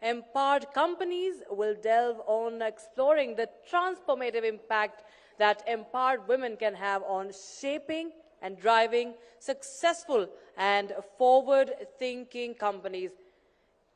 empowered companies will delve on exploring the transformative impact that empowered women can have on shaping and driving successful and forward-thinking companies.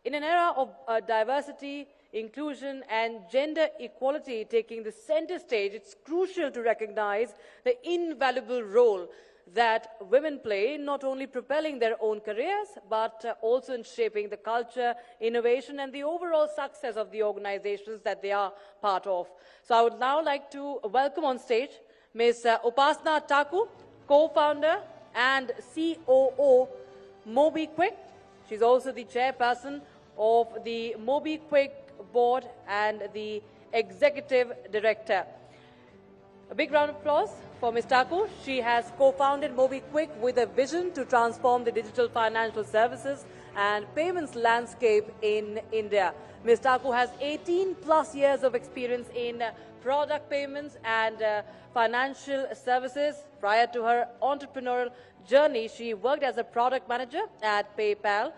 In an era of diversity, inclusion and gender equality taking the center stage, it's crucial to recognize the invaluable role that women play, not only propelling their own careers, but also in shaping the culture, innovation and the overall success of the organizations that they are part of. So I would now like to welcome on stage Ms. Upasana Taku, co-founder and COO MobiKwik. She's also the chairperson of the MobiKwik board and the executive director. A big round of applause for Ms. Taku. She has co-founded MobiKwik with a vision to transform the digital financial services and payments landscape in India. Ms. Taku has 18 plus years of experience in product payments and financial services. Prior to her entrepreneurial journey, she worked as a product manager at PayPal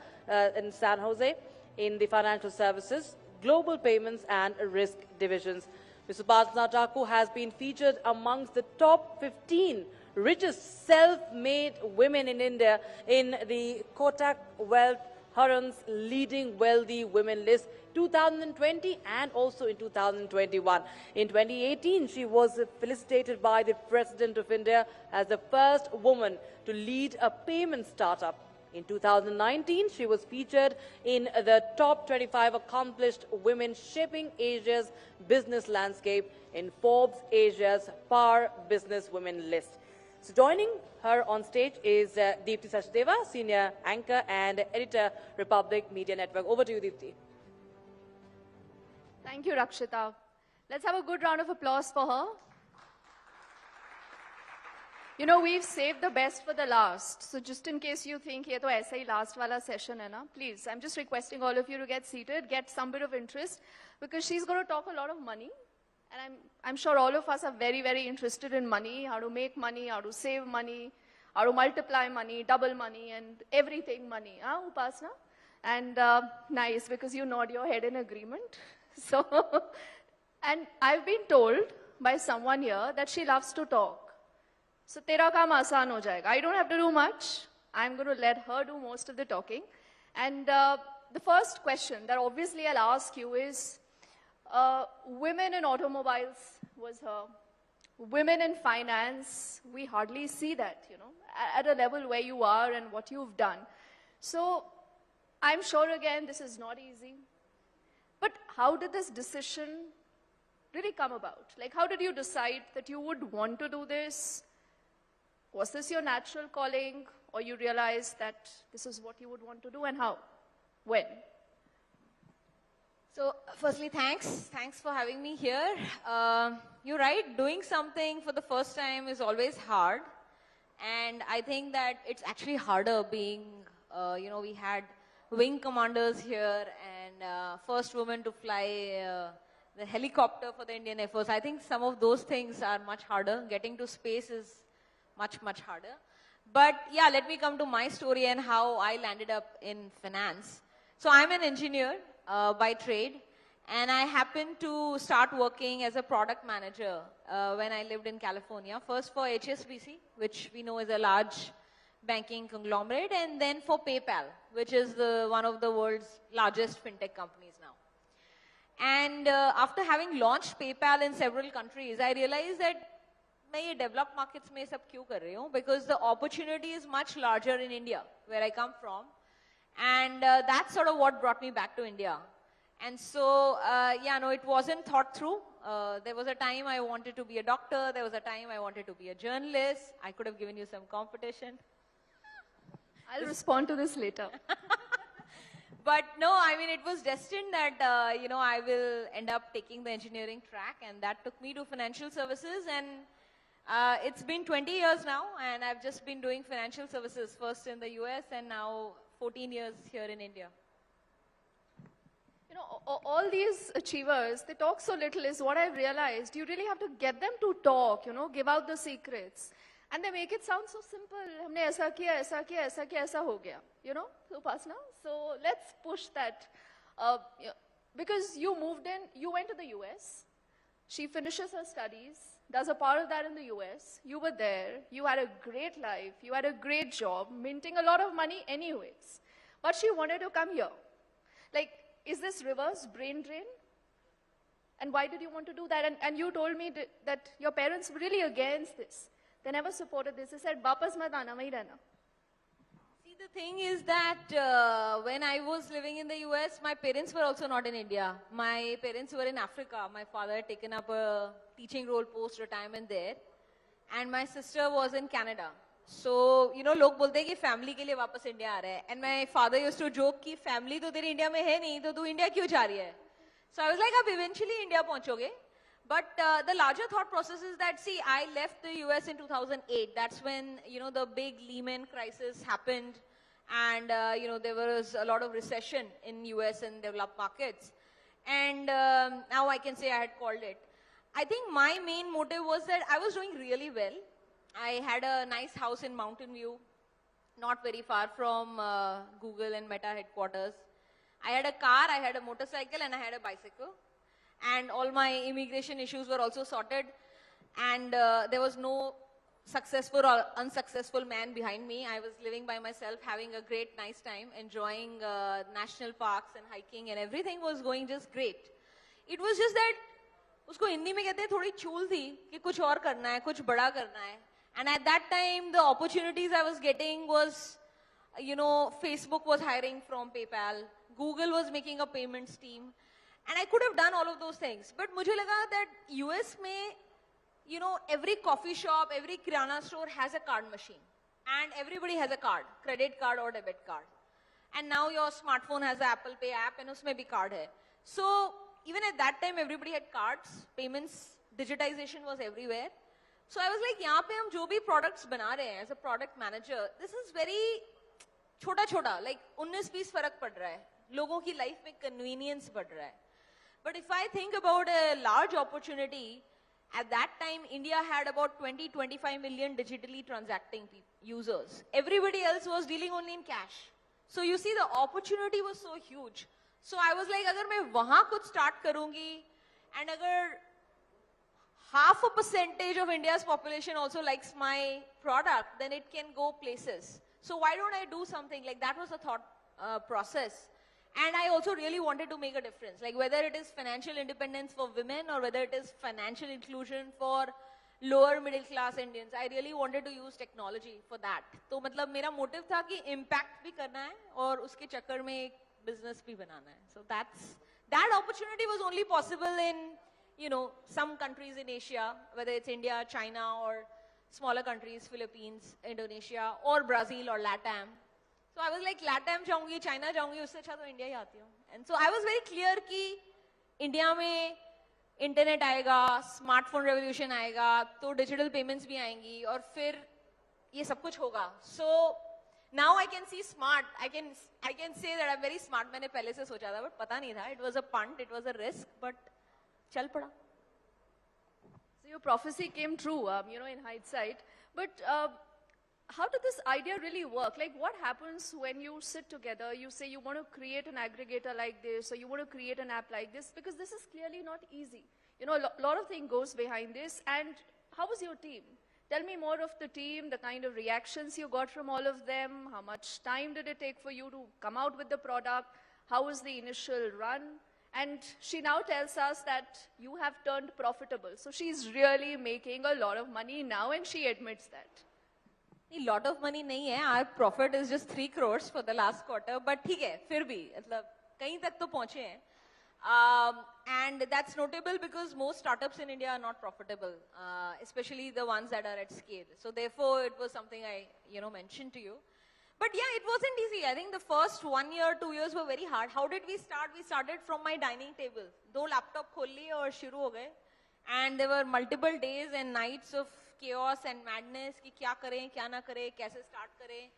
in San Jose in the financial services, global payments and risk divisions. Ms. Upasana Taku has been featured amongst the top 15 richest self-made women in India in the Kotak Wealth Hurun's leading wealthy women list 2020 and also in 2021. In 2018, she was felicitated by the President of India as the first woman to lead a payment startup. In 2019, she was featured in the top 25 accomplished women shaping Asia's business landscape in Forbes Asia's Power Business Women list. So joining her on stage is Deepti Sachdeva, Senior Anchor and Editor, Republic Media Network. Over to you, Deepti. Thank you, Rakshita. Let's have a good round of applause for her. You know, we've saved the best for the last. So just in case you think, ye to aisa hi last wala session hai na, please, I'm just requesting all of you to get seated, get some bit of interest, because she's going to talk a lot of money. And I'm sure all of us are very, very interested in money, how to make money, how to save money, how to multiply money, double money, and everything money. Huh, Upasana? And nice, because you nod your head in agreement. So, and I've been told by someone here that she loves to talk. So, tera kaam aasan ho jayega. I don't have to do much. I'm going to let her do most of the talking. And the first question that obviously I'll ask you is, women in automobiles was her. Women in finance, we hardly see that, you know, at a level where you are and what you've done. So, I'm sure again, this is not easy. But how did this decision really come about? Like, how did you decide that you would want to do this? Was this your natural calling, or you realized that this is what you would want to do, and how? When? So, firstly, thanks. Thanks for having me here. You're right, doing something for the first time is always hard. And I think that it's actually harder being, you know, we had wing commanders here and first woman to fly the helicopter for the Indian Air Force. I think some of those things are much harder. Getting to space is much, much harder. But yeah, let me come to my story and how I landed up in finance. So I'm an engineer by trade, and I happened to start working as a product manager when I lived in California. First for HSBC, which we know is a large banking conglomerate, and then for PayPal, which is one of the world's largest fintech companies now. And after having launched PayPal in several countries, I realized that मैं ये developed markets में सब क्यों कर रही हूँ? Because the opportunity is much larger in India, where I come from. And that's sort of what brought me back to India. And so, yeah, no, it wasn't thought through. There was a time I wanted to be a doctor. There was a time I wanted to be a journalist. I could have given you some competition. I'll respond to this later. But no, I mean, it was destined that, you know, I will end up taking the engineering track. And that took me to financial services. And it's been 20 years now. And I've just been doing financial services, first in the US and now 14 years here in India. You know, all these achievers, they talk so little is what I've realized. You really have to get them to talk, you know, give out the secrets. And they make it sound so simple. Humne aisa kiya, aisa kiya, aisa kiya, aisa ho gaya. You know, Upasana? So let's push that Because you moved in, you went to the US, she finishes her studies, does a part of that in the US, you were there, you had a great life, you had a great job, minting a lot of money anyways. But she wanted to come here. Like, is this reverse brain drain? And why did you want to do that? And you told me that your parents were really against this. They never supported this. They said, "Vapas mat aana, wahi rehna." See, the thing is that when I was living in the US, my parents were also not in India. My parents were in Africa. My father had taken up a teaching role post-retirement there. And my sister was in Canada. So, you know, लोग बोलते हैं कि family के लिए वापस India आ रहा है. And my father used to joke कि family तो तेरी इंडिया में है नहीं, तो तू इंडिया क्यों जा रही है? So I was like, अब eventually India पहुंचोगे. But the larger thought process is that, see, I left the US in 2008. That's when, you know, the big Lehman crisis happened. And, you know, there was a lot of recession in US and developed markets. And now I can say I had called it. I think my main motive was that I was doing really well. I had a nice house in Mountain View, not very far from Google and Meta headquarters. I had a car, I had a motorcycle, and I had a bicycle. And all my immigration issues were also sorted. And there was no successful or unsuccessful man behind me. I was living by myself, having a great, nice time, enjoying national parks and hiking, and everything was going just great. It was just that, उसको हिंदी में कहते हैं थोड़ी चूल थी कि कुछ और करना है, कुछ बड़ा करना है. And at that time, the opportunities I was getting was, you know, Facebook was hiring from PayPal, Google was making a payments team, and I could have done all of those things. But मुझे लगा that US में, you know, every coffee shop, every kirana store has a card machine, and everybody has a card, credit card or debit card. And now your smartphone has an Apple Pay app, and उसमें भी card है. So even at that time, everybody had cards, payments, digitization was everywhere. So I was like, यहाँ पे हम जो भी products बना रहे हैं as a product manager, this is very छोटा-छोटा, like 19-20 फर्क पड़ रहा है. लोगों की life में convenience बढ़ रहा है. But if I think about a large opportunity, at that time, India had about 20-25 million digitally transacting users. Everybody else was dealing only in cash. So you see, the opportunity was so huge. So I was like, अगर मैं वहाँ कुछ start करूँगी, and अगर 0.5% of India's population also likes my product, then it can go places. So why don't I do something? Like, that was the thought process. And I also really wanted to make a difference. Like, whether it is financial independence for women or whether it is financial inclusion for lower middle class Indians, I really wanted to use technology for that. तो मतलब मेरा motive था कि impact भी करना है और उसके चक्कर में एक business भी बनाना है. So that opportunity was only possible in, you know, some countries in Asia, whether it's India, China, or smaller countries, Philippines, Indonesia, or Brazil or LATAM. So I was like, LATAM जाऊंगी, China जाऊंगी, उससे अच्छा तो India ही आती हूँ. And so I was very clear कि India में internet आएगा, स्मार्टफोन रेवोल्यूशन आएगा, तो डिजिटल पेमेंट्स भी आएंगी और फिर ये सब कुछ होगा. So now I can see smart. I can say that I'm very smart. मैंने पहले से सोचा था, but पता नहीं था. It was a punt, it was a risk, but चल पड़ा. So your prophecy came true, you know, in hindsight. But how did this idea really work? Like, what happens when you sit together, you say you want to create an aggregator like this, or you want to create an app like this? Because this is clearly not easy. You know, a lot of things goes behind this. And how was your team? Tell me more of the team, the kind of reactions you got from all of them. How much time did it take for you to come out with the product? How was the initial run? And she now tells us that you have turned profitable. So she's really making a lot of money now, and she admits that. A lot of money नहीं है. Our profit is just 3 crores for the last quarter. But ठीक है, फिर भी मतलब कहीं तक तो पहुँचे हैं. And that's notable because most startups in India are not profitable, especially the ones that are at scale. So therefore, it was something I, you know, mentioned to you. But yeah, it wasn't easy. I think the first 1 year, 2 years were very hard. How did we start? We started from my dining table. 2 laptop खोल लिए और शुरू हो गए. And there were multiple days and nights of chaos and madness कि क्या करें, क्या ना करें, कैसे start करें.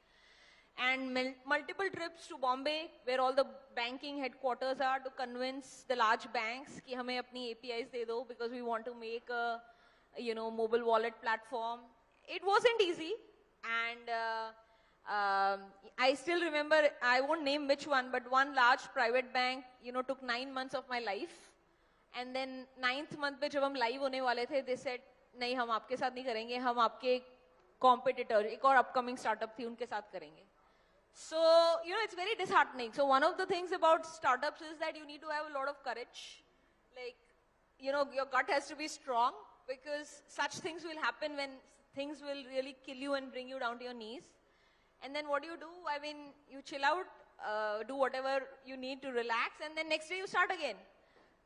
And multiple trips to Bombay, where all the banking headquarters are, to convince the large banks कि हमें अपनी APIs दे दो, because we want to make a, you know, mobile wallet platform. It wasn't easy, and I still remember, I won't name which one, but one large private bank, took 9 months of my life. And then 9th month पे जब हम live होने वाले थे, they said, नहीं हम आपके साथ नहीं करेंगे, हम आपके competitor, एक और upcoming startup थी, उनके साथ करेंगे. So, it's very disheartening. So one of the things about startups is that you need to have a lot of courage. Like, your gut has to be strong because such things will happen when things will really kill you and bring you down to your knees. And then what do? I mean, you chill out, do whatever you need to relax, and then next day you start again.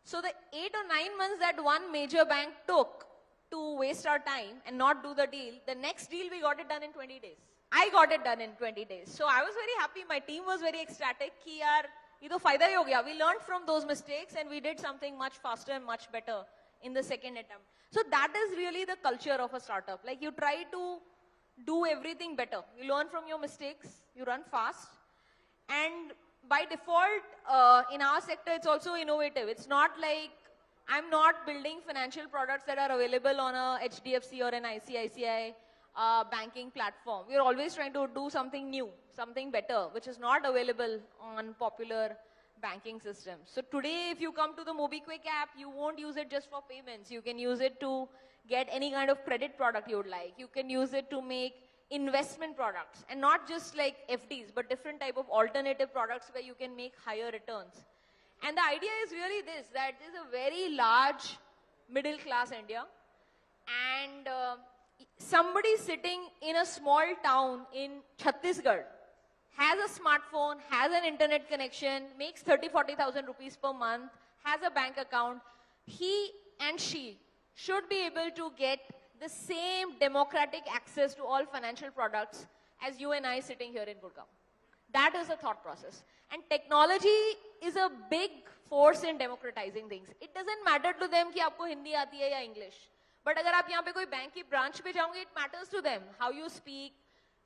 So the 8 or 9 months that one major bank took to waste our time and not do the deal, the next deal we got it done in 20 days. I got it done in 20 days. So I was very happy. My team was very ecstatic. Ki yaar, ye to fayda hi ho gaya. We learned from those mistakes and we did something much faster and much better in the second attempt. So that is really the culture of a startup. Like you try to do everything better. You learn from your mistakes. You run fast. And by default, in our sector, it's also innovative. It's not like I'm not building financial products that are available on a HDFC or an ICICI banking platform. We're always trying to do something new, something better, which is not available on popular banking systems. So today, if you come to the MobiKwik app, you won't use it just for payments. You can use it to get any kind of credit product you would like. You can use it to make investment products, and not just like FDs, but different type of alternative products where you can make higher returns. And the idea is really this, that there's a very large middle class India, and somebody sitting in a small town in Chhattisgarh has a smartphone, has an internet connection, makes 30,000-40,000 rupees per month, has a bank account. He and she should be able to get the same democratic access to all financial products as you and I sitting here in Gurgaon. That is the thought process. And technology is a big force in democratizing things. It doesn't matter to them कि आपको हिंदी आती है या English. But अगर आप यहाँ पे कोई बैंक की branch पे जाओगे, it matters to them how you speak,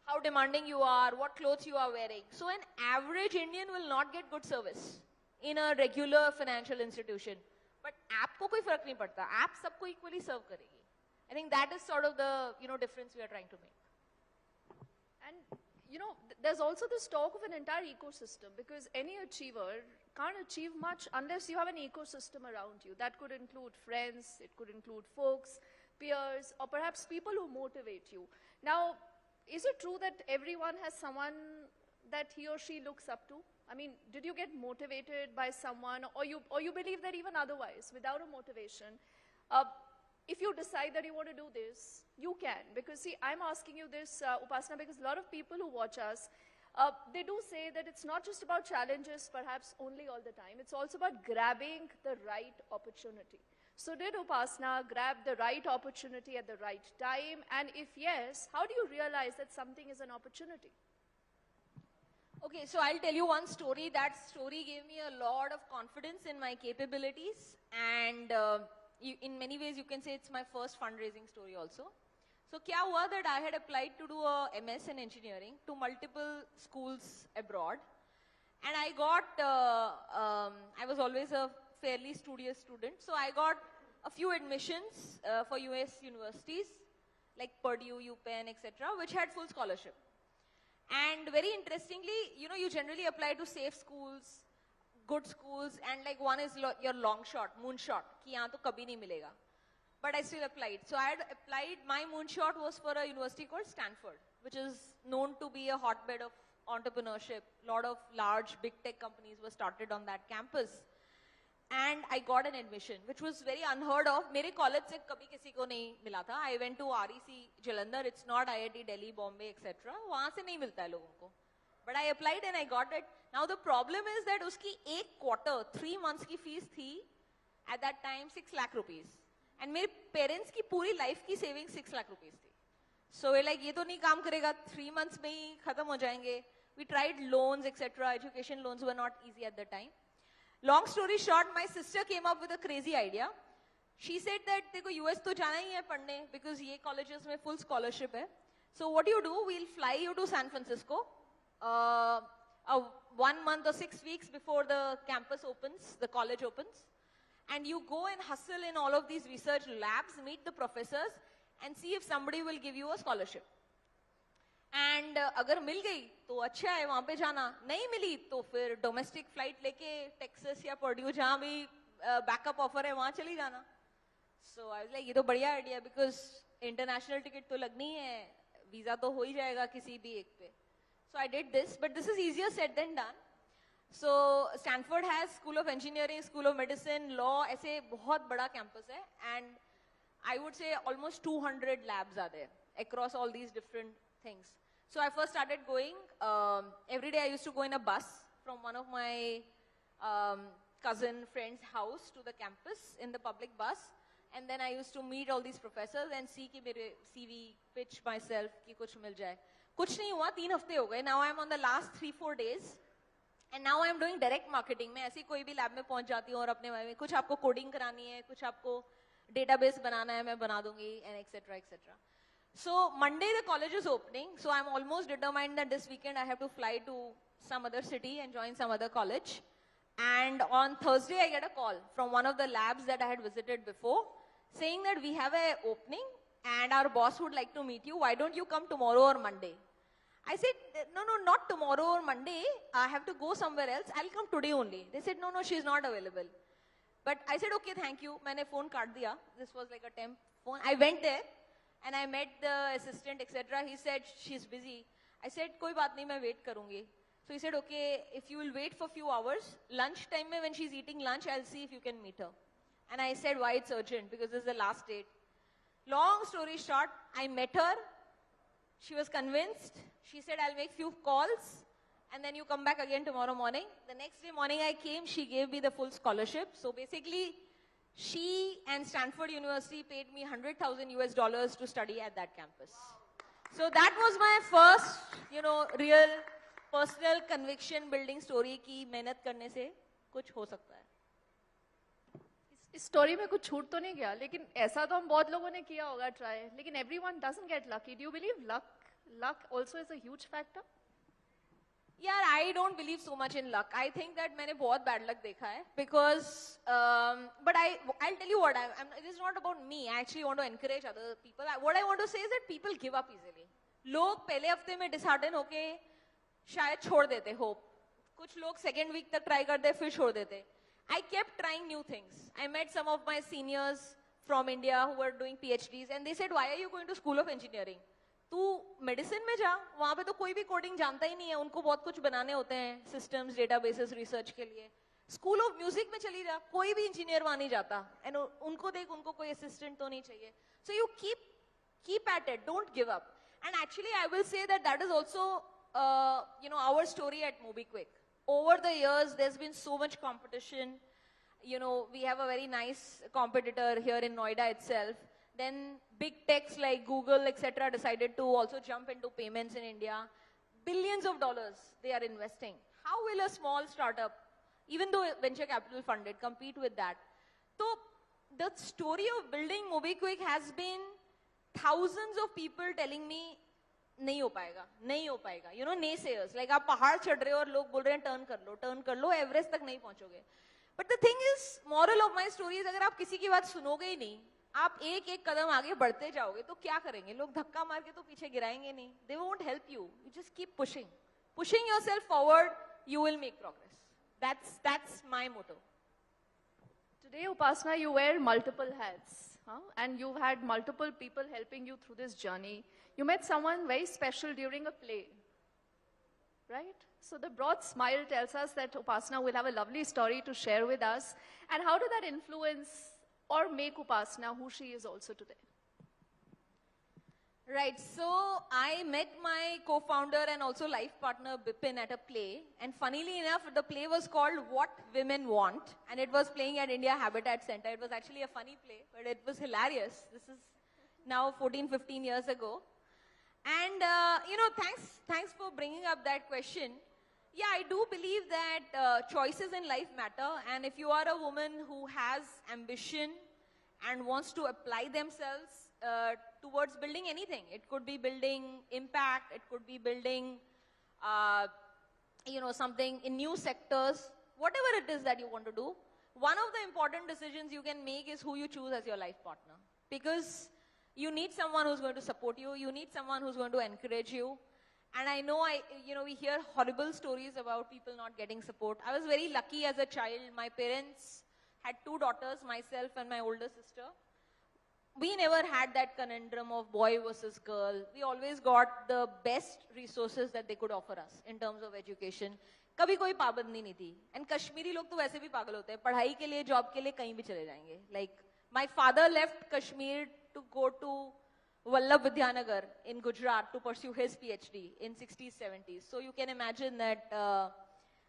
how demanding you are, what clothes you are wearing. So an average Indian will not get good service in a regular financial institution. But app को कोई फर्क नहीं पड़ता. App सबको equally serve करेगी. I think that is sort of the difference we are trying to make. And there's also this talk of an entire ecosystem, because any achiever can't achieve much unless you have an ecosystem around you. That could include friends, it could include folks, peers, or perhaps people who motivate you. Now, is it true that everyone has someone that he or she looks up to? I mean, did you get motivated by someone, or you believe that even otherwise, without a motivation, if you decide that you want to do this, you can? Because see, I'm asking you this, Upasana, because a lot of people who watch us, they do say that it's not just about challenges, perhaps only all the time. It's also about grabbing the right opportunity. So did Upasana grab the right opportunity at the right time? And if yes, how do you realize that something is an opportunity? Okay, so I'll tell you one story. That story gave me a lot of confidence in my capabilities, and in many ways you can say it's my first fundraising story also. So kya hua that I had applied to do a MS in engineering to multiple schools abroad, and I got, I was always a fairly studious student, so I got a few admissions for US universities like Purdue, UPenn, etc., which had full scholarship. And very interestingly, you generally apply to safe schools, good schools, and like one is your long shot, moonshot, ki yahan to kabhi nahi milega. But I still applied. So I had applied, my moonshot was for a university called Stanford, which is known to be a hotbed of entrepreneurship. A lot of large big tech companies were started on that campus. And I got an admission, which was very unheard of. Mere college se kabhi kisi ko nahi mila tha. I went to REC Jalandhar, it's not IIT Delhi, Bombay, etc. Wahan se nahi milta hai logon ko. But I applied and I got it. Now the problem is that uski ek quarter, 3 months ki fees thi, at that time 6 lakh rupees. And mere parents ki puri life ki savings 6 lakh rupees thi. So we're like, ye to nahi kaam karega, 3 months mein hi khatam ho jayenge. We tried loans, etc. Education loans were not easy at the time. Long story short, my sister came up with a crazy idea. She said that देखो US तो जाना ही है पढ़ने, because ये colleges में full scholarship है. So what do? We'll fly you to San Francisco 1 month or 6 weeks before the campus opens, the college opens. And you go and hustle in all of these research labs, meet the professors, and see if somebody will give you a scholarship. And अगर मिल गई तो अच्छा है, वहां पे जाना, नहीं मिली तो फिर डोमेस्टिक फ्लाइट लेके टेक्सास या पर्ड्यू जहां भी बैकअप ऑफर है वहां चली जाना. सो आई वाज लाइक ये तो बढ़िया आइडिया, बिकॉज इंटरनेशनल टिकट तो लगनी है, वीजा तो हो ही जाएगा किसी भी एक पे. So I did this, but this is easier said than done. So Stanford has school of engineering, school of medicine, law, ऐसे बहुत बड़ा कैंपस है. And I would say almost 200 labs are there across all these different things. So I first started going, every day I used to go in a bus from one of my cousin friend's house to the campus in the public bus. And then I used to meet all these professors and see कि मेरे CV, pitch myself कि कुछ मिल जाए. कुछ नहीं हुआ, 3 हफ्ते हो गए. Now I'm on the last 3-4 days. And now I'm doing direct marketing. मैं ऐसी कोई भी लैब में पहुंच जाती हूँ और अपने बारे में कुछ आपको कोडिंग करानी है, कुछ आपको database banana hai, main bana dungi, and etc. etc. So Monday the college is opening, so I'm almost determined that this weekend I have to fly to some other city and join some other college. And on Thursday I get a call from one of the labs that I had visited before, saying that we have a opening and our boss would like to meet you. Why don't you come tomorrow or Monday? I said, no, not tomorrow or Monday. I have to go somewhere else. I'll come today only. They said, no, she's not available. But I said, okay, thank you. मैंने phone काट दिया. This was like a temp phone. I went there and I met the assistant, etc. He said, she's busy. I said, कोई बात नहीं, मैं wait करूँगी. So he said, okay, if you will wait for few hours, lunch time में when she's eating lunch, I'll see if you can meet her. And I said, why it's urgent? Because this is the last date. Long story short, I met her. She was convinced. She said, I'll make few calls. And then you come back again tomorrow morning. The next day morning I came, she gave me the full scholarship. So basically, she and Stanford University paid me $100,000 to study at that campus. So that was my first, real personal conviction building story कि मेहनत करने से कुछ हो सकता है. इस story में कुछ छूट तो नहीं गया, लेकिन ऐसा तो हम बहुत लोगों ने किया होगा ट्राई, लेकिन everyone doesn't get lucky. Do you believe luck also is a huge factor? Yeah, I don't believe so much in luck. I think that मैंने बहुत bad luck देखा है, because but I'll tell you what, it is not about me. I actually want to encourage other people. What I want to say is that people give up easily. लोग पहले हफ्ते में disheartened होके शायद छोड़ देते hope. कुछ लोग second week तक try करते फिर छोड़ देते. I kept trying new things. I met some of my seniors from India who were doing PhDs and they said, why are you going to School of Engineering? तू medicine में जा, वहां पे तो कोई भी कोडिंग जानता ही नहीं है, उनको बहुत कुछ बनाने होते हैं, सिस्टम्स, डेटाबेसेस, रिसर्च के लिए. स्कूल ऑफ म्यूजिक में चली जा, कोई भी इंजीनियर वहां नहीं जाता, एंड उनको देख, उनको कोई असिस्टेंट तो नहीं चाहिए. So you keep at it, don't give up. And actually I will say that is also our story at MobiKwik. Over the years there's been so much competition. We have a very nice competitor here in Noida itself. Then big techs like Google, etc. decided to also jump into payments in India. Billions of dollars they are investing. How will a small startup, even though venture capital funded, compete with that? So the story of building MobiKwik has been thousands of people telling me, नहीं हो पाएगा. Naysayers. Like आप पहाड़ चढ़ रहे हो और लोग बोल रहे हैं टर्न कर लो, एवरेस्ट तक नहीं पहुंचोगे. But the thing is, moral of my story is, अगर आप किसी की बात सुनोगे ही नहीं, आप एक कदम आगे बढ़ते जाओगे तो क्या करेंगे लोग? धक्का मार के तो पीछे गिराएंगे नहीं. They won't help you. You just keep pushing yourself forward. You will make progress. That's my motto. Today, Upasana, you wear multiple hats, and you've had multiple people helping you through this journey. You met someone very special during a play, right? So the broad smile tells us that Upasana will have a lovely story to share with us. And how did that influence or make Upasana who she is also today? Right, so I met my co-founder and also life partner Bipin at a play, and funnily enough the play was called What Women Want, and it was playing at India Habitat Center. It was actually a funny play, but it was hilarious. This is now 14-15 years ago. And thanks for bringing up that question. Yeah, I do believe that choices in life matter, and if you are a woman who has ambition and wants to apply themselves towards building anything. It could be building impact, it could be building, something in new sectors, whatever it is that you want to do. One of the important decisions you can make is who you choose as your life partner. Because you need someone who's going to support you, you need someone who's going to encourage you. And I know, we hear horrible stories about people not getting support. I was very lucky as a child. My parents had 2 daughters, myself and my older sister. We never had that conundrum of boy versus girl. We always got the best resources that they could offer us in terms of education. कभी कोई पाबंदी नहीं थी. And Kashmiri लोग तो वैसे भी पागल होते हैं. पढ़ाई के लिए, जॉब के लिए कहीं भी चले जाएंगे. Like, my father left Kashmir to go to Vallabh Vidyanagar in Gujarat to pursue his PhD in 60s, 70s. So you can imagine that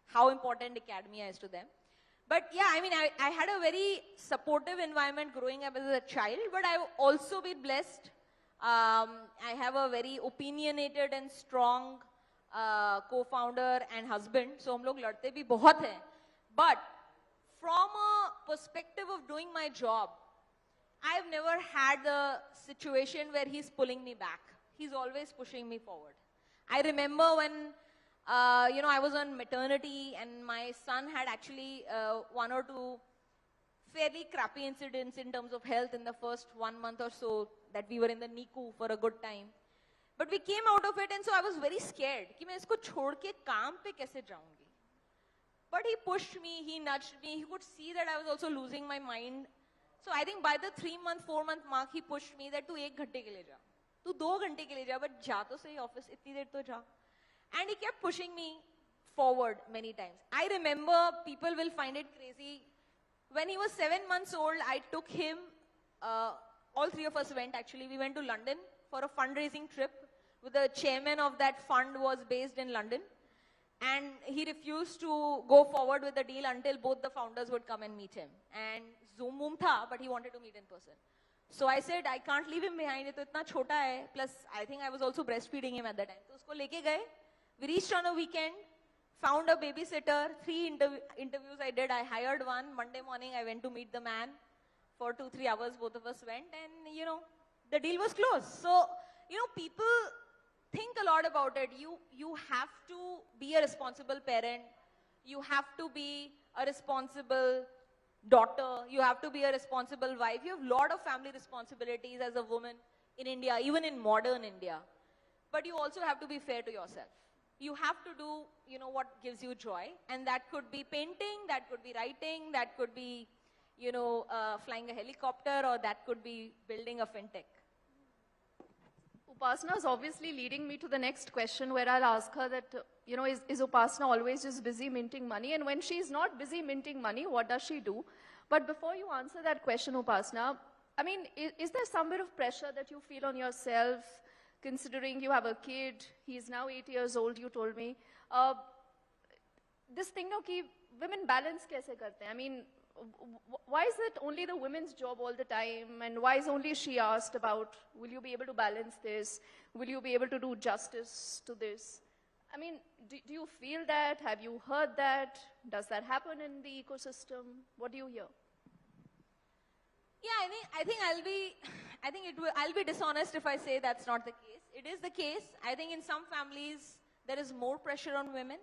how important academia is to them. But yeah, I mean, I had a very supportive environment growing up as a child, but I've also been blessed. I have a very opinionated and strong co-founder and husband. So हम लोग लड़ते भी बहुत हैं. But from a perspective of doing my job, I've never had the situation where he's pulling me back. He's always pushing me forward. I remember when, I was on maternity and my son had actually 1 or 2 fairly crappy incidents in terms of health in the first 1 month or so that we were in the NICU for a good time. But we came out of it, and so I was very scared कि मैं इसको छोड़ के काम पे कैसे जाऊंगी. But he pushed me, he nudged me, he could see that I was also losing my mind. So I think by the 3-month, 4-month mark, he pushed me that तू 1 घंटे के लिए जा, तू 2 घंटे के लिए जा, but जा तो सही ऑफिस, इतनी देर तो जा. And he kept pushing me forward many times. I remember people will find it crazy. When he was 7 months old, I took him, all 3 of us went actually, we went to London for a fundraising trip. The chairman of that fund was based in London. And he refused to go forward with the deal until both the founders would come and meet him. And Zoom tha, but he wanted to meet in person. So I said, I can't leave him behind. Ye to itna chota hai. Plus, I think I was also breastfeeding him at that time. So usko leke gaye. We reached on a weekend, found a babysitter. 3 interviews I did. I hired one. Monday morning, I went to meet the man. For 2-3 hours, both of us went. And, the deal was closed. So, people think a lot about it. You have to be a responsible parent. You have to be a responsible daughter. You have to be a responsible wife. You have a lot of family responsibilities as a woman in India, even in modern India. But you also have to be fair to yourself. You have to do, what gives you joy. And that could be painting, that could be writing, that could be, flying a helicopter, or that could be building a fintech. Upasana is obviously leading me to the next question, where I'll ask her that, is Upasana always just busy minting money? And when she's not busy minting money, what does she do? But before you answer that question, Upasana, I mean, is there some bit of pressure that you feel on yourself, considering you have a kid? He's now 8 years old, you told me. This thing, ki women balance kaise karte hain? I mean, why is it only the women's job all the time? And why is only she asked about, will you be able to balance this? Will you be able to do justice to this? I mean, do you feel that? Have you heard that? Does that happen in the ecosystem? What do you hear? Yeah, I'll be dishonest if I say that's not the case. It is the case. I think in some families, there is more pressure on women.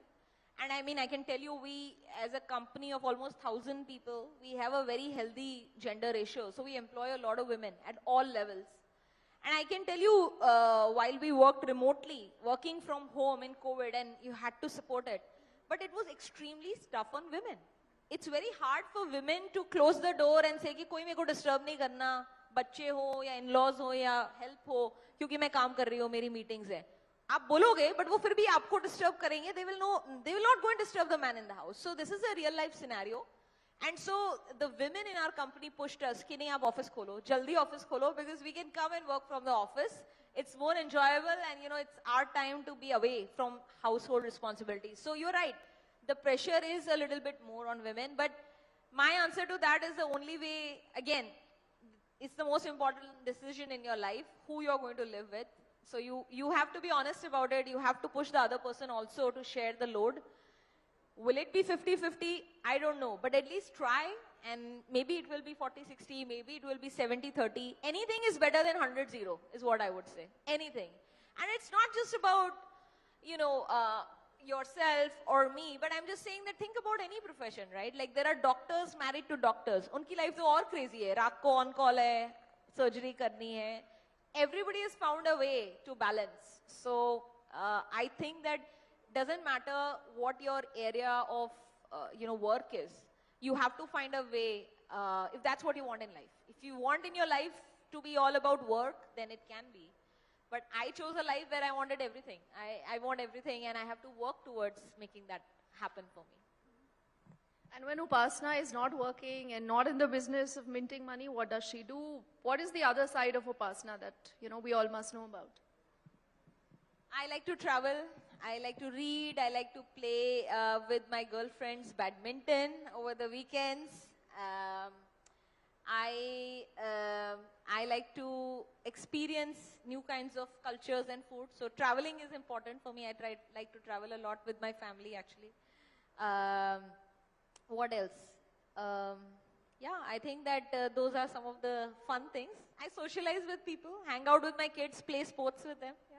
And I mean, I can tell you, we, as a company of almost 1,000 people, we have a very healthy gender ratio. So we employ a lot of women at all levels. And I can tell you, while we worked remotely, working from home in COVID, and you had to support it, but it was extremely tough on women. It's very hard for women to close the door and say कि कोई मेरे को disturb नहीं करना, बच्चे हो या in-laws हो या help हो, क्योंकि मैं काम कर रही हूँ, मेरी meetings है. आप बोलोगे, but वो फिर भी आपको disturb करेंगे. They will not go and disturb the man in the house. So this is a real life scenario. And so the women in our company pushed us कि नहीं आप office खोलो, जल्दी office खोलो, because we can come and work from the office. It's more enjoyable, and it's our time to be away from household responsibilities. So you're right. The pressure is a little bit more on women, but my answer to that is the only way, again, it's the most important decision in your life, who you're going to live with. So you have to be honest about it. You have to push the other person also to share the load. Will it be 50-50? I don't know, but at least try, and maybe it will be 40-60, maybe it will be 70-30. Anything is better than 100-0 is what I would say. Anything. And it's not just about, yourself or me, but I'm just saying that think about any profession, right? Like there are doctors married to doctors. Unki life to और crazy hai. Raat ko on call hai, surgery karni hai. Everybody has found a way to balance. So I think that doesn't matter what your area of work is. You have to find a way, if that's what you want in life. If you want in your life to be all about work, then it can be. But I chose a life where I wanted everything. I want everything, and I have to work towards making that happen for me. And when Upasana is not working and not in the business of minting money, what does she do? What is the other side of Upasana that, we all must know about? I like to travel. I like to read. I like to play with my girlfriends badminton over the weekends. I like to experience new kinds of cultures and food. So traveling is important for me. Like to travel a lot with my family, actually. What else? Yeah, I think that those are some of the fun things. I socialize with people, hang out with my kids, play sports with them. Yeah.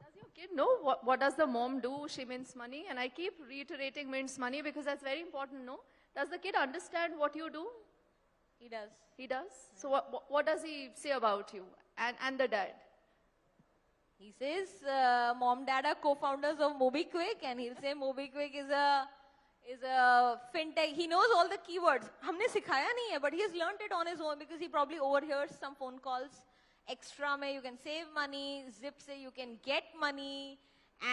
Does your kid know what does the mom do? She mints money, and I keep reiterating mints money because that's very important. No, does the kid understand what you do? He does. He does. So what does he say about you and the dad? He says, mom, dad are co-founders of MobiKwik, and he'll say MobiKwik is a fintech. He knows all the keywords. हमने सिखाया नहीं है, but he has learned it on his own because he probably overhears some phone calls. Extra में you can save money, Zip say you can get money,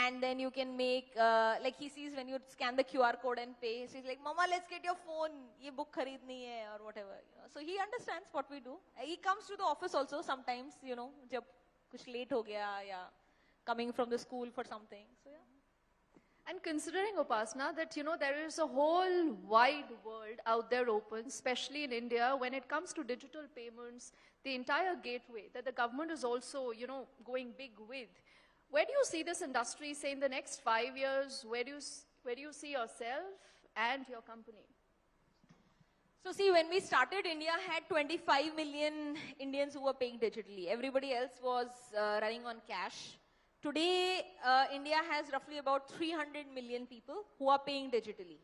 and then you can make, like he sees when you scan the QR code and pay, so he's like, Mama, let's get your phone, ये book खरीदनी है, or whatever. So he understands what we do. He comes to the office also sometimes, जब कुछ late हो गया, या coming from the school for something. So yeah. And considering, Upasana, that, there is a whole wide world out there open, especially in India, when it comes to digital payments, the entire gateway that the government is also, going big with. Where do you see this industry, say, in the next 5 years? Where do you see yourself and your company? So see, when we started, India had 25 million Indians who were paying digitally. Everybody else was running on cash. Today, India has roughly about 300 million people who are paying digitally.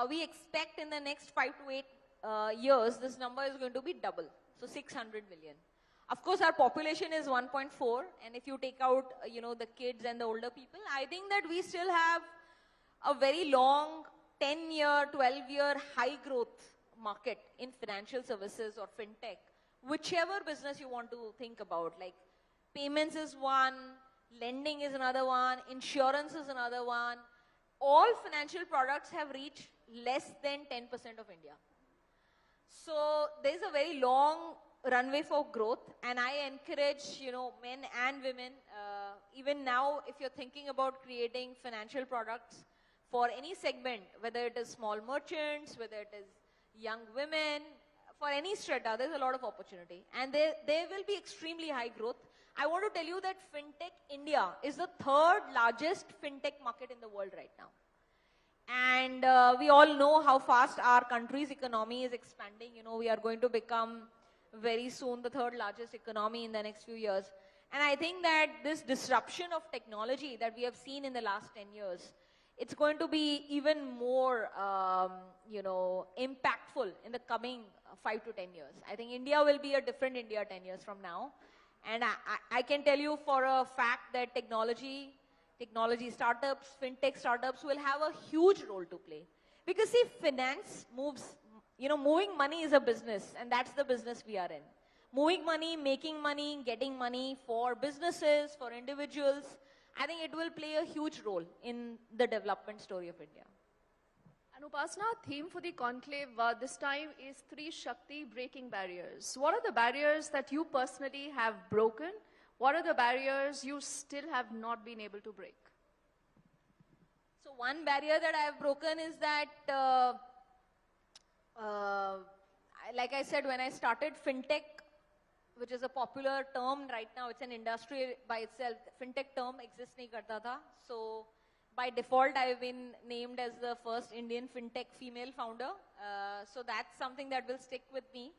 We expect in the next 5 to 8 years, this number is going to be double. So 600 million. Of course, our population is 1.4, and if you take out, the kids and the older people, I think that we still have a very long 10-year, 12-year high growth market in financial services or fintech, whichever business you want to think about. Like payments is one, lending is another one, insurance is another one. All financial products have reached less than 10% of India. So there's a very long runway for growth, and I encourage, men and women, even now, if you're thinking about creating financial products for any segment, whether it is small merchants, whether it is young women, for any strata, there's a lot of opportunity, and there will be extremely high growth. I want to tell you that fintech India is the 3rd largest fintech market in the world right now. And we all know how fast our country's economy is expanding. We are going to become very soon the 3rd largest economy in the next few years. And I think that this disruption of technology that we have seen in the last 10 years, it's going to be even more, impactful in the coming 5 to 10 years. I think India will be a different India 10 years from now. And I can tell you for a fact that technology startups, fintech startups will have a huge role to play. Because see, finance moves, moving money is a business, and that's the business we are in. Moving money, making money, getting money for businesses, for individuals, I think it will play a huge role in the development story of India. And Upasana, theme for the conclave this time is 3 Shakti breaking barriers. What are the barriers that you personally have broken? What are the barriers you still have not been able to break? So one barrier that I have broken is that, like I said, when I started fintech, which is a popular term right now, it's an industry by itself. Fintech term exists nahi karta tha. So by default, I've been named as the first Indian fintech female founder. So that's something that will stick with me.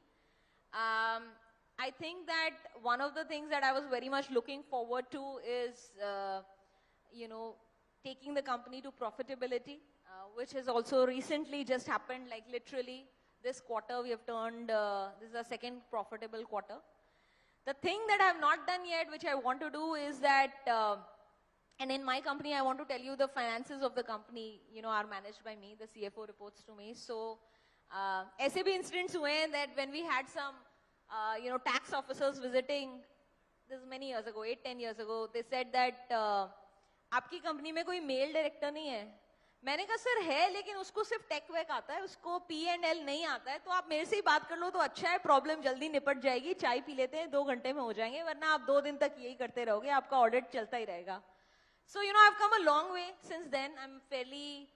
I think that one of the things that I was very much looking forward to is, taking the company to profitability, which has also recently just happened, like literally this quarter we have turned, this is our 2nd profitable quarter. The thing that I have not done yet, which I want to do, is that And in my company, I want to tell you the finances of the company, are managed by me. The CFO reports to me. So, ऐसे भी incidents हुए हैं that when we had some, tax officers visiting, this is many years ago, 8-10 years ago, they said that आपकी company में कोई mail director नहीं है. मैंने कहा सर है, लेकिन उसको सिर्फ टेक वेक आता है, उसको P&L नहीं आता है, तो आप मेरे से ही बात कर लो तो अच्छा है, प्रॉब्लम जल्दी निपट जाएगी, चाय पी लेते हैं, 2 घंटे में हो जाएंगे, वरना आप 2 दिन तक यही करते रहोगे, आपका ऑडिट चलता ही रहेगा. So, I've come a long way since then. I'm fairly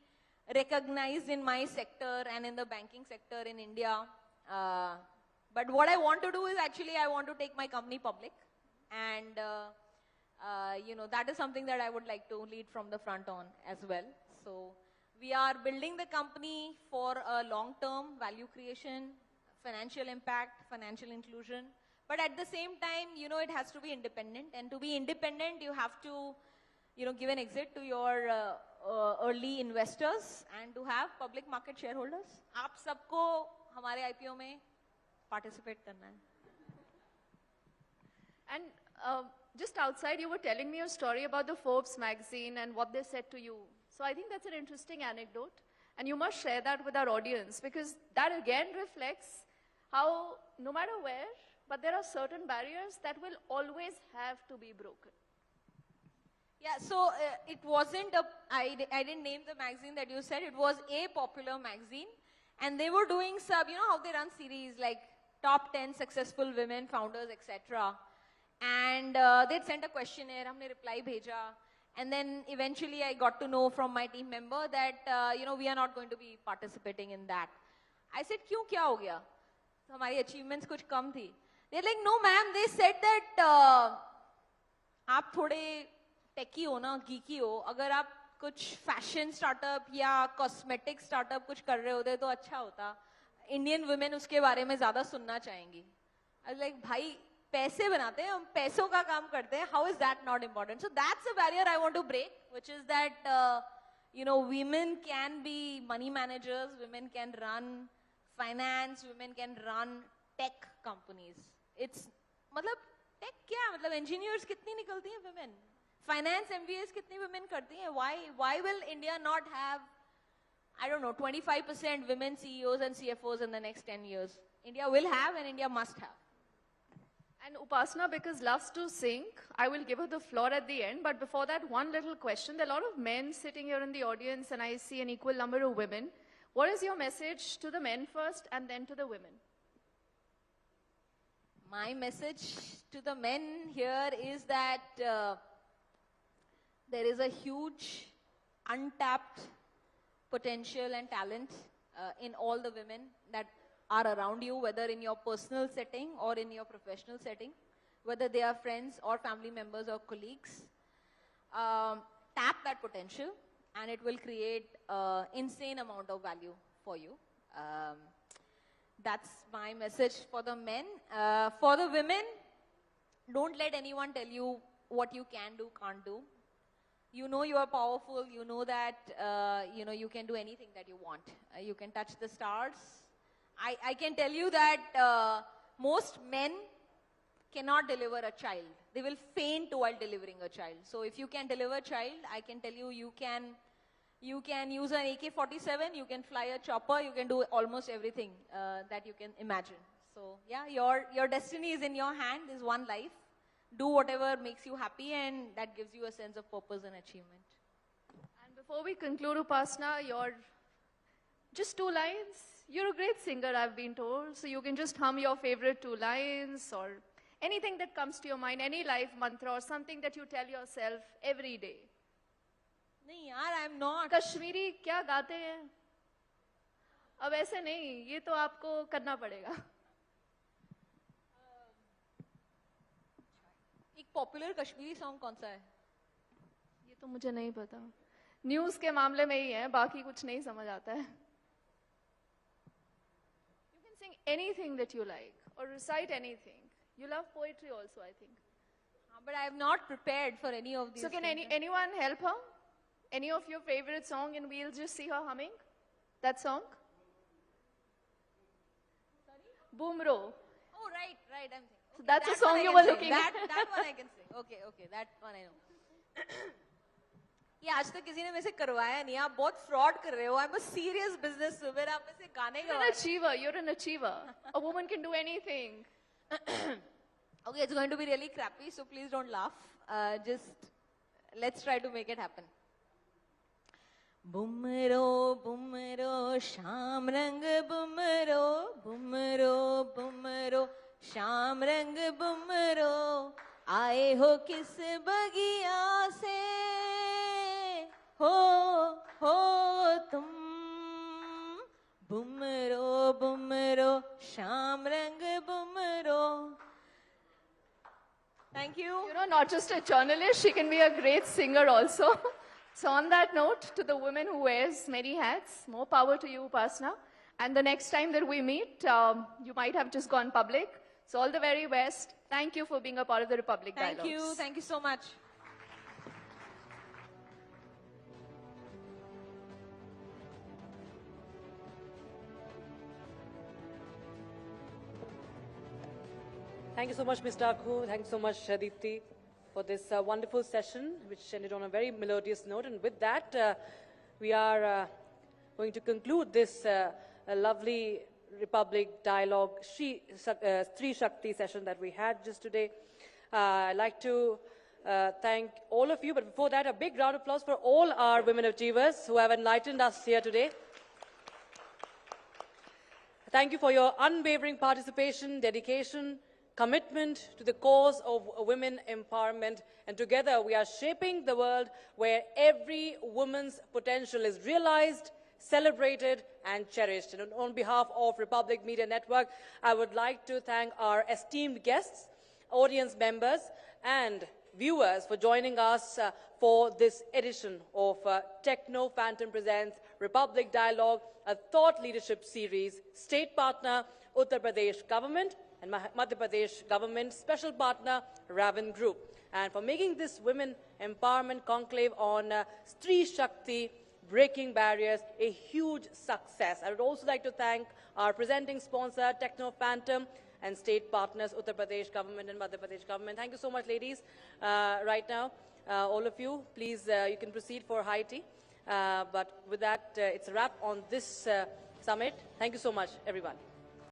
recognized in my sector and in the banking sector in India. But what I want to do is actually I want to take my company public. And, that is something that I would like to lead from the front on as well. So, we are building the company for a long-term value creation, financial impact, financial inclusion. But at the same time, it has to be independent. And to be independent, you have to give an exit to your early investors and to have public market shareholders. आप सबको हमारे IPO में participate करना है. And just outside, you were telling me a story about the Forbes magazine and what they said to you. So I think that's an interesting anecdote. And you must share that with our audience, because that again reflects how, no matter where, but there are certain barriers that will always have to be broken. Yeah, so it wasn't I didn't name the magazine that you said, it was a popular magazine. And they were doing some, how they run series like top 10 successful women founders, etc. And they'd sent a questionnaire, हमने reply भेजा. And then eventually I got to know from my team member that, we are not going to be participating in that. I said, क्यों, क्या हो गया? तो हमारी achievements कुछ कम थी. They're like, no ma'am, they said that आप थोड़े टेकी हो ना, गीकी हो, अगर आप कुछ फैशन स्टार्टअप या कॉस्मेटिक स्टार्टअप कुछ कर रहे होते तो अच्छा होता. इंडियन वुमेन उसके बारे में ज्यादा सुनना चाहेंगी. आई लाइक, भाई पैसे बनाते हैं, हम पैसों का काम करते हैं, how is that not important? So that's a barrier I want to break, which is that women can be money managers, women can run finance, women can run tech companies. It's मतलब tech क्या, मतलब engineers कितनी निकलती हैं women? Finance MBAs कितनी women करती हैं? Why will India not have, I don't know, 25% women CEOs and CFOs in the next 10 years? India will have and India must have. And Upasana, because loves to sing, I will give her the floor at the end. But before that, one little question. There are a lot of men sitting here in the audience and I see an equal number of women. What is your message to the men first and then to the women? My message to the men here is that there is a huge untapped potential and talent in all the women that are around you, whether in your personal setting or in your professional setting, whether they are friends or family members or colleagues. Tap that potential and it will create an insane amount of value for you. That's my message for the men. For the women, don't let anyone tell you what you can do, can't do. You know you are powerful. You know that you can do anything that you want. You can touch the stars. I can tell you that most men cannot deliver a child. They will faint while delivering a child. So if you can deliver a child, I can tell you, you can use an AK-47, you can fly a chopper, you can do almost everything that you can imagine. So yeah, your destiny is in your hand, is one life. Do whatever makes you happy and that gives you a sense of purpose and achievement. And before we conclude, Upasana, just 2 lines. You're a great singer, I've been told, so you can just hum your favorite 2 lines or anything that comes to your mind, any life mantra or something that you tell yourself every day. नहीं यार, I'm not. Kashmiri क्या गाते हैं? अब ऐसे नहीं, ये तो आपको करना पड़ेगा. एक पॉपुलर कश्मीरी सॉन्ग कौन सा है? ये तो मुझे नहीं पता. न्यूज़ के मामले में ही है, बाकी कुछ नहीं समझ आता है. You can sing anything that you like or recite anything. You love poetry also, I think. But I have not prepared for any of these. So can anyone help her? Any of your favorite song and we'll just see her humming that song? Sorry? Boomro. Oh, right. I'm thinking. So that's a song you were looking at. That one I can sing. Okay, that one I know. ये आज तक किसी ने मेरे से करवाया नहीं. आप बहुत fraud कर रहे हो. I'm a serious business woman. आप मेरे से गाने You're गवा. an achiever. You're an achiever. A woman can do anything. Okay, it's going to be really crappy, so please don't laugh. Just let's try to make it happen. Bumro, bumro, sham rang bumro, bumro, bumro, sham rang bumro. आए हो किस बगिया से हो तुम बुमरो बुमरो शाम रंग बुमरो. Thank you. You know, not just a journalist, she can be a great singer also. So on that note, to the woman who wears many hats, more power to you, Upasana. And the next time that we meet, you might have just gone public. So all the very best. Thank you for being a part of the Republic Dialogues. Thank you so much. Thank you so much, Ms. Taku. Thank you so much, Deepti, for this wonderful session, which ended on a very melodious note. And with that, we are going to conclude this lovely Republic Dialogue Stree Shakti session that we had just today. I'd like to thank all of you, but before that, a big round of applause for all our women achievers who have enlightened us here today. Thank you for your unwavering participation, dedication, commitment to the cause of women empowerment, and together we are shaping the world where every woman's potential is realized, celebrated and cherished. And on behalf of Republic Media Network, I would like to thank our esteemed guests, audience members and viewers for joining us for this edition of Techno Phantom Presents Republic Dialogue, a thought leadership series. State partner Uttar Pradesh Government and Madhya Pradesh Government, special partner Ravan Group. And for making this women empowerment conclave on Stree Shakti, breaking barriers, a huge success. I would also like to thank our presenting sponsor, Techno Phantom, and state partners, Uttar Pradesh Government and Madhya Pradesh Government. Thank you so much, ladies. Right now, all of you, please, you can proceed for high tea. But with that, it's a wrap on this summit. Thank you so much, everyone.